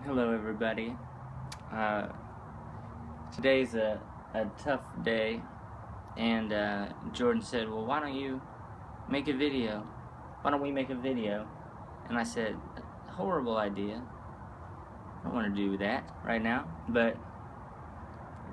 Hello, everybody. Uh, Today's a tough day, and Jordan said, "Well, why don't you make a video? Why don't we make a video?" And I said, "Horrible idea. I don't want to do that right now." But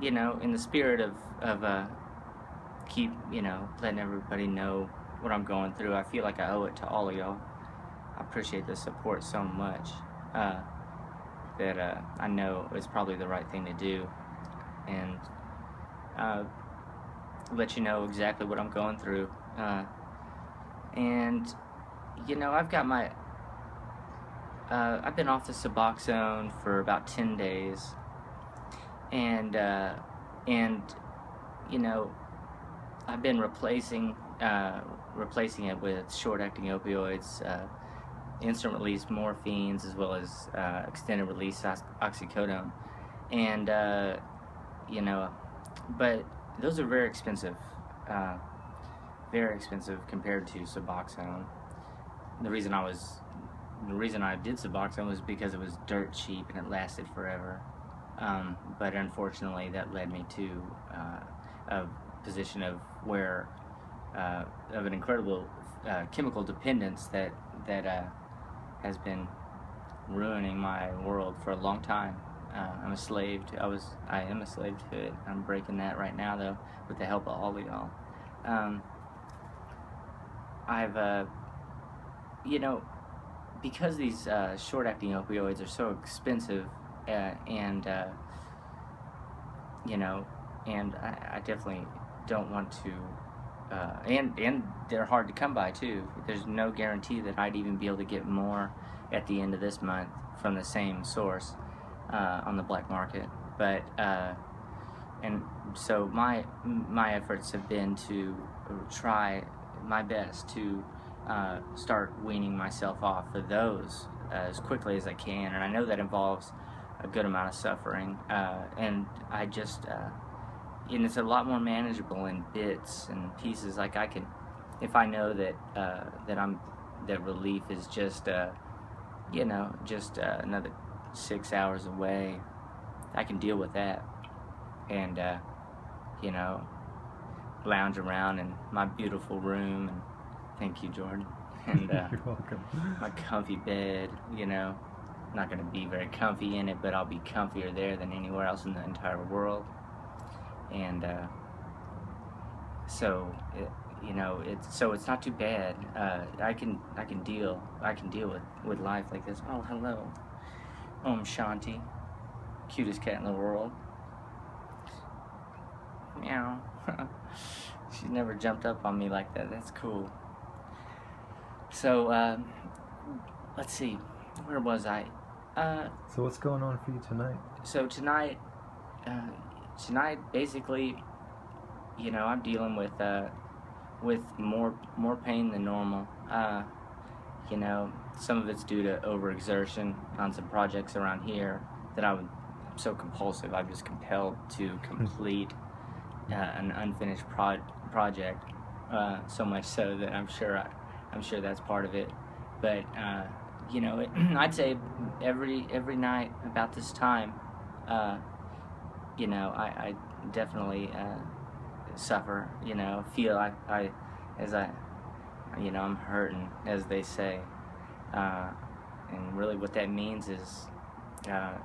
in the spirit of keep letting everybody know what I'm going through, I feel like I owe it to all of y'all. I appreciate the support so much. That I know is probably the right thing to do, and let you know exactly what I'm going through. And I've got I've been off the suboxone for about 10 days, and you know I've been replacing it with short-acting opioids, instant release morphines, as well as extended release oxycodone, and but those are very expensive compared to suboxone. The reason I did suboxone was because it was dirt cheap and it lasted forever. But unfortunately, that led me to a position of an incredible chemical dependence that has been ruining my world for a long time. I am a slave to it. I'm breaking that right now, though, with the help of all of y'all. I've because these short-acting opioids are so expensive, and I definitely don't want to. And they're hard to come by too. There's no guarantee that I'd even be able to get more at the end of this month from the same source on the black market. But and so my efforts have been to try my best to start weaning myself off of those as quickly as I can, and I know that involves a good amount of suffering, and I just and it's a lot more manageable in bits and pieces. Like I can, if I know that that relief is just another 6 hours away, I can deal with that, and lounge around in my beautiful room, and thank you, Jordan, and You're welcome. my comfy bed. I'm not going to be very comfy in it, but I'll be comfier there than anywhere else in the entire world. And it's not too bad. I can deal with life like this. Oh, hello, Shanti, cutest cat in the world. Meow. She's never jumped up on me like that. That's cool. So let's see, where was I? So what's going on for you tonight? So tonight, basically, I'm dealing with more pain than normal. Some of it's due to overexertion on some projects around here that I'm so compulsive. I'm just compelled to complete an unfinished project. So much so that I'm sure that's part of it. But I'd say every night about this time, I definitely suffer. Feel I'm hurting, as they say, and really what that means is, I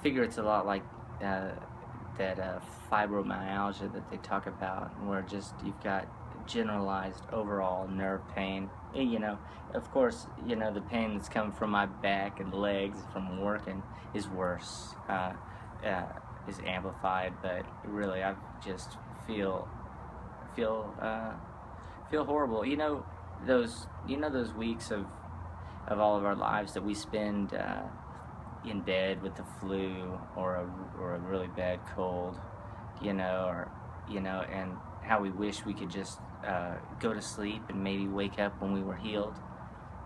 figure it's a lot like that fibromyalgia that they talk about, where just you've got generalized overall nerve pain. Of course, the pain that's coming from my back and legs from working is worse, is amplified, but really I just feel horrible. Those weeks of all of our lives that we spend in bed with the flu or a really bad cold, and how we wish we could just go to sleep and maybe wake up when we were healed,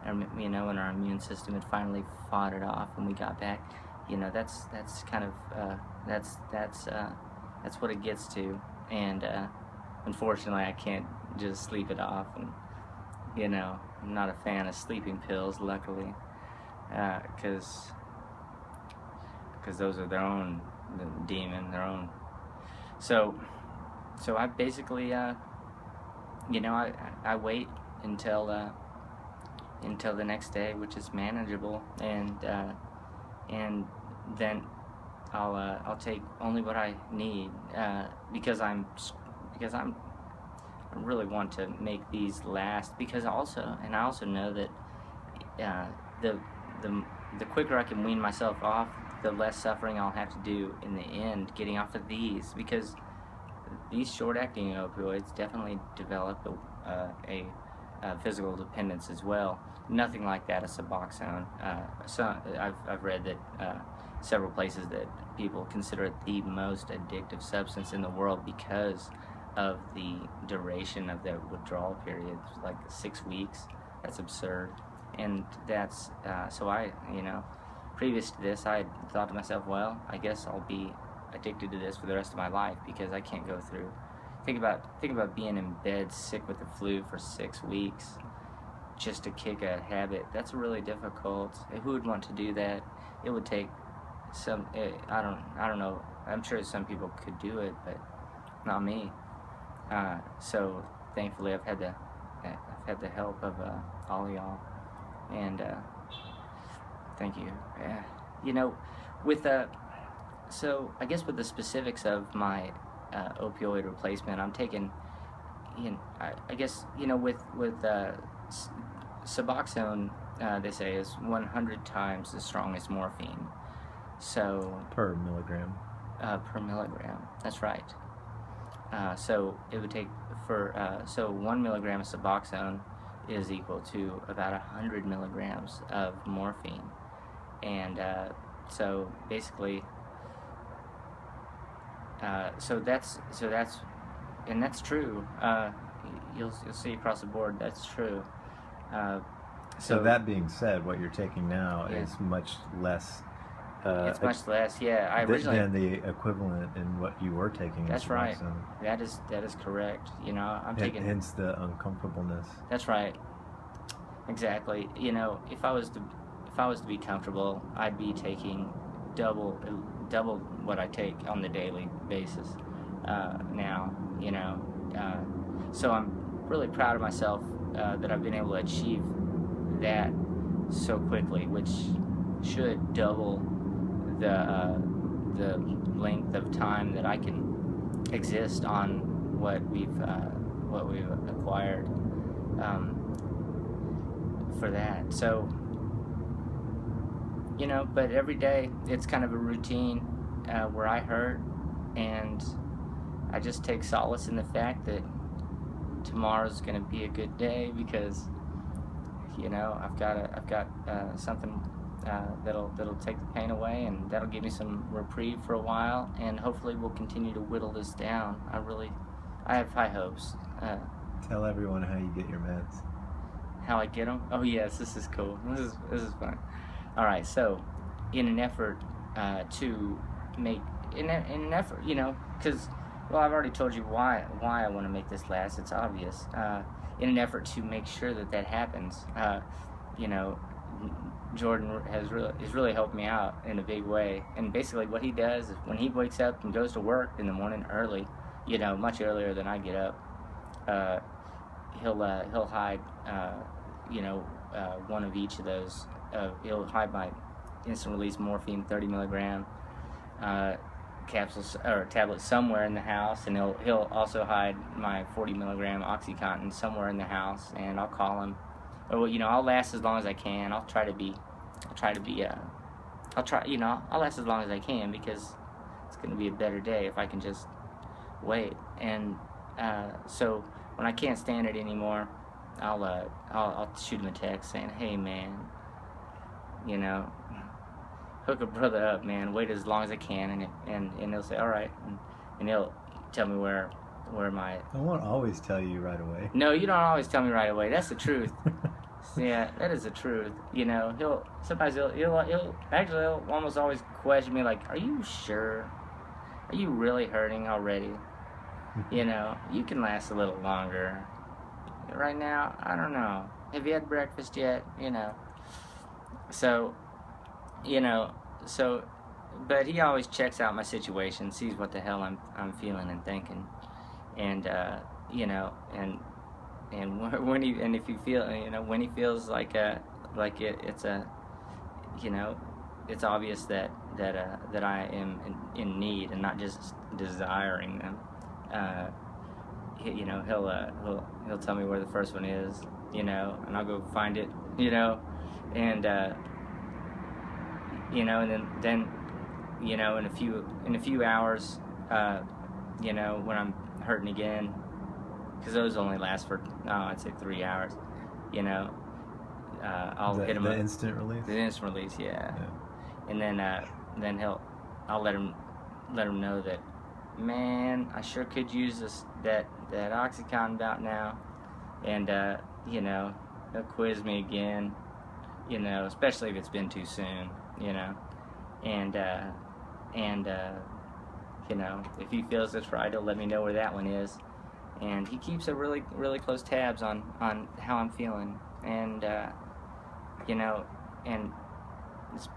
and when our immune system had finally fought it off and we got back. That's kind of that's what it gets to, and unfortunately I can't just sleep it off, and I'm not a fan of sleeping pills, luckily, because because those are their own demon, their own. So I basically, you know, I wait until the next day, which is manageable, and then I'll take only what I need, because I really want to make these last, because I also know that the quicker I can wean myself off, the less suffering I'll have to do in the end getting off of these, because these short-acting opioids definitely develop a physical dependence as well. Nothing like that as Suboxone. So I've read that several places that people consider it the most addictive substance in the world because of the duration of their withdrawal period, like 6 weeks. That's absurd. And that's, so I, you know, previous to this, I had thought to myself, well, I guess I'll be addicted to this for the rest of my life, because I can't go through. Think about being in bed sick with the flu for 6 weeks just to kick a habit. That's really difficult. Who would want to do that? It would take some, I don't know. I'm sure some people could do it, but not me. So thankfully I've had the help of all of y'all, and thank you. You know, with so I guess with the specifics of my opioid replacement, I'm taking, you know, I guess, you know, with Suboxone, they say is 100 times the strongest morphine. So per milligram. Per milligram. That's right. So it would take so 1 milligram of Suboxone is equal to about 100 milligrams of morphine, and so basically, so that's true. You'll see across the board that's true. So that being said, what you're taking now is much less. It's much less, yeah. I originally than the equivalent in what you were taking. That's right. That is correct. You know, I'm taking. Hence the uncomfortableness. That's right. Exactly. You know, if I was to be comfortable, I'd be taking double what I take on the daily basis now. You know, so I'm really proud of myself that I've been able to achieve that so quickly, which should double the length of time that I can exist on what we've acquired for that. So, you know, but every day it's kind of a routine where I hurt, and I just take solace in the fact that tomorrow's going to be a good day, because, you know, I've got something that'll take the pain away, and that'll give me some reprieve for a while, and hopefully we'll continue to whittle this down. I have high hopes. Tell everyone how you get your meds. How I get them? Oh yes, this is cool. This is fun. All right, so in an effort to make in an effort, you know, because, well, I've already told you why I want to make this last. It's obvious. In an effort to make sure that happens, you know, Jordan has really helped me out in a big way. And basically what he does is when he wakes up and goes to work in the morning early, you know, much earlier than I get up, he'll hide, you know, one of each of those. He'll hide my instant release morphine 30 milligram capsules or tablets somewhere in the house, and he'll also hide my 40 milligram OxyContin somewhere in the house, and I'll call him. Or, you know, I'll last as long as I can. I'll last as long as I can, because it's going to be a better day if I can just wait. And so when I can't stand it anymore, I'll shoot him a text saying, "Hey man, you know, hook a brother up, man. Wait as long as I can," and he'll say, "All right," and he'll tell me where my. I won't always tell you right away. No, you don't always tell me right away. That's the truth. Yeah, that is the truth. You know, he'll almost always question me, like, "Are you sure? Are you really hurting already? You know, you can last a little longer. Right now, I don't know. Have you had breakfast yet? You know." So, you know, but he always checks out my situation, sees what the hell I'm feeling and thinking, and you know, and when he and if you feel, you know, when he feels like it's a, you know, it's obvious that I am in need and not just desiring them. You know, he'll tell me where the first one is, you know, and I'll go find it, you know, and you know, and then you know, in a few hours, you know, when I'm hurting again, because those only last for I'd say 3 hours, you know, I'll hit him the up. Instant release. The instant release, yeah. And then I'll let him know that, man, I sure could use that OxyContin about now, and you know, he'll quiz me again, you know, especially if it's been too soon, you know, and you know, if he feels it's right, he'll let me know where that one is, and he keeps a really close tabs on how I'm feeling, and you know, and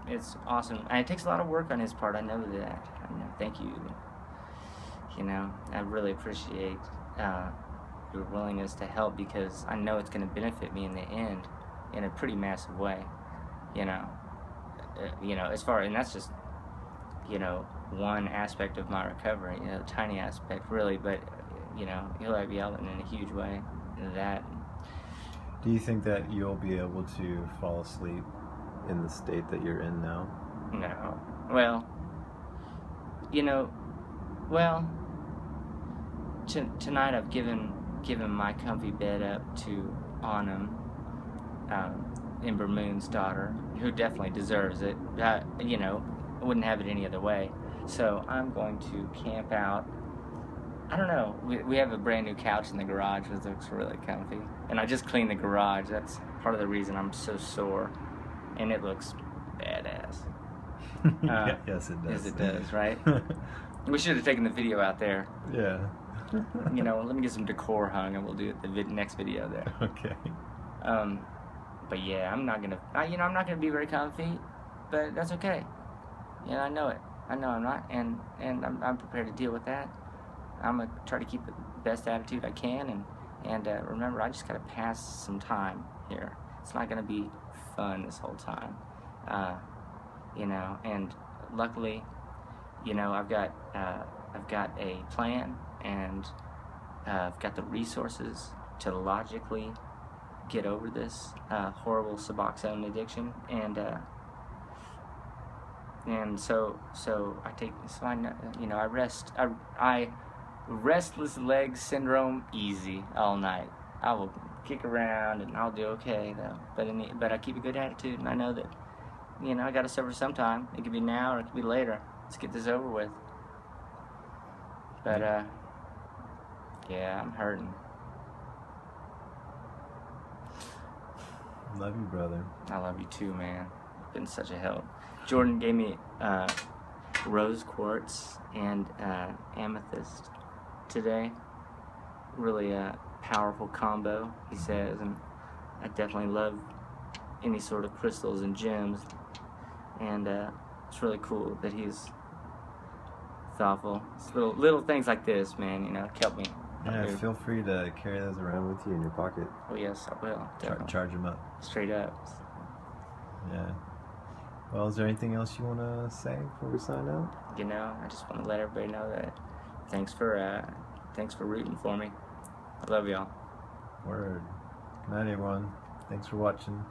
it's awesome. And it takes a lot of work on his part. I know that. I know. Thank you. You know, I really appreciate your willingness to help, because I know it's going to benefit me in the end in a pretty massive way. You know, as far, and that's just, you know, one aspect of my recovery. You know, tiny aspect really, but you know, he'll help me out in a huge way. That. Do you think that you'll be able to fall asleep in the state that you're in now? No. Well, you know, well, tonight I've given my comfy bed up to Autumn, Ember Moon's daughter, who definitely deserves it. You know, I wouldn't have it any other way. So I'm going to camp out. I don't know. We have a brand new couch in the garage, which looks really comfy. And I just cleaned the garage. That's part of the reason I'm so sore. And it looks badass. Yes, it does. Yes, it does, right? We should have taken the video out there. Yeah. You know, let me get some decor hung, and we'll do it the next video there. Okay. But yeah, I'm not gonna be very comfy, but that's okay. You know, I know it. I know I'm not, and I'm prepared to deal with that. I'm gonna try to keep the best attitude I can, and remember, I just gotta pass some time here. It's not gonna be fun this whole time, you know. And luckily, you know, I've got a plan, and I've got the resources to logically get over this horrible suboxone addiction, and so I know, you know, I restless leg syndrome easy all night. I will kick around and I'll do okay though. But I keep a good attitude, and I know that, you know, I got to suffer sometime. It could be now or it could be later. Let's get this over with. But yeah, I'm hurting. Love you, brother. I love you too, man. You've been such a help. Jordan gave me rose quartz and amethyst today. Really a powerful combo, he says, and I definitely love any sort of crystals and gems, and it's really cool that he's thoughtful. It's little things like this, man, you know, help me. Yeah, feel free to carry those around with you in your pocket. Oh yes, I will. Charge them up. Straight up. Yeah. Well, is there anything else you want to say before we sign out? You know, I just want to let everybody know that thanks for rooting for me. I love y'all. Word. Good night, everyone. Thanks for watching.